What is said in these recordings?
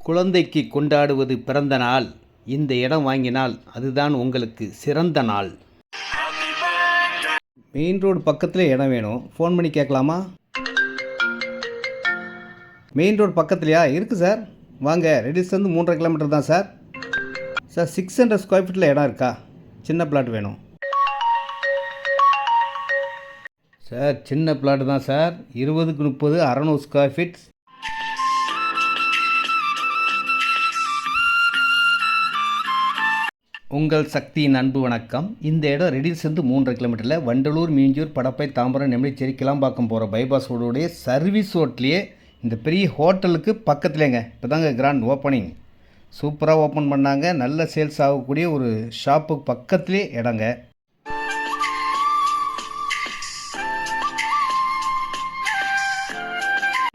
குழந்தைக்கு கொண்டாடுவது பிறந்த நாள். இந்த இடம் வாங்கினால் அதுதான் உங்களுக்கு சிறந்த நாள். மெயின் ரோடு பக்கத்தில் இடம் வேணும். ஃபோன் பண்ணி கேட்கலாமா? மெயின் ரோடு பக்கத்துலையா? இருக்குது சார். வாங்க. ரெடிஸ்லேருந்து 3.5 கிலோமீட்டர் தான் சார். சார் 600 ஸ்கொயர் ஃபீட்டில் இடம் இருக்கா? சின்ன பிளாட் வேணும் சார். சின்ன பிளாட் தான் சார். 20க்கு 30 600 square feet. உங்கள் சக்தியின் அன்பு வணக்கம். இந்த இடம் ரெடிஸ்லேருந்து 3.5 கிலோமீட்டரில் வண்டலூர், மீஞ்சூர், படப்பை, தாம்பரம், நெம்மிச்சேரி, கிளாம்பாக்கம் போகிற பைபாஸ் ரோடுடைய சர்வீஸ் ரோட்லேயே இந்த பெரிய ஹோட்டலுக்கு பக்கத்துலேங்க. இப்போ தாங்க கிராண்ட் ஓப்பனிங் சூப்பராக ஓப்பன் பண்ணாங்க. நல்ல சேல்ஸ் ஆகக்கூடிய ஒரு ஷாப்புக்கு பக்கத்துலேயே இடங்க.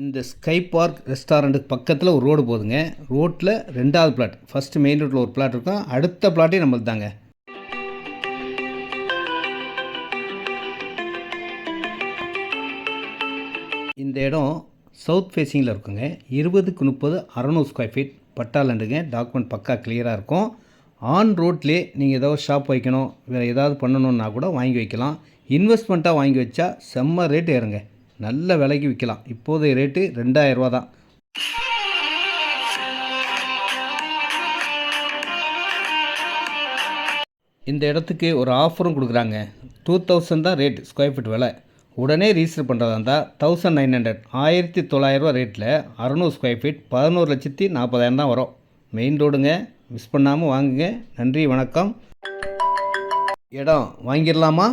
இந்த ஸ்கை பார்க் ரெஸ்டாரண்ட்டுக்கு பக்கத்தில் ஒரு ரோடு போகுதுங்க. ரோட்டில் 2வது பிளாட். ஃபஸ்ட்டு மெயின் ரோட்டில் ஒரு பிளாட் இருக்கும். அடுத்த பிளாட்டே நம்மளுக்கு தாங்க. இந்த இடம் சவுத் ஃபேஸிங்கில் இருக்குங்க. 20க்கு 30 600 ஸ்கொயர் ஃபீட் பட்டாலண்டுங்க. டாக்குமெண்ட் பக்கா கிளியராக இருக்கும். ஆன் ரோட்லேயே நீங்கள் ஏதாவது ஷாப் வைக்கணும், வேறு ஏதாவது பண்ணணுன்னா கூட வாங்கி வைக்கலாம். இன்வெஸ்ட்மெண்ட்டாக வாங்கி வச்சா செம்ம ரேட்டு ஏறுங்க. நல்ல விலைக்கு விற்கலாம். இப்போதைய ரேட்டு 2000 ரூபா தான். இந்த இடத்துக்கு ஒரு ஆஃபரும் கொடுக்குறாங்க. 2000 தான் ரேட் ஸ்கொயர் ஃபீட் விலை. உடனே ரிஜிஸ்டர் பண்ணுறதா இருந்தால் 1900 1900 ரூபா ரேட்டில் 600 ஸ்கொயர் ஃபீட் 11,40,000 தான் வரும். மெயின் ரோடுங்க. மிஸ் பண்ணாமல் வாங்குங்க. நன்றி, வணக்கம். இடம் வாங்கிடலாமா?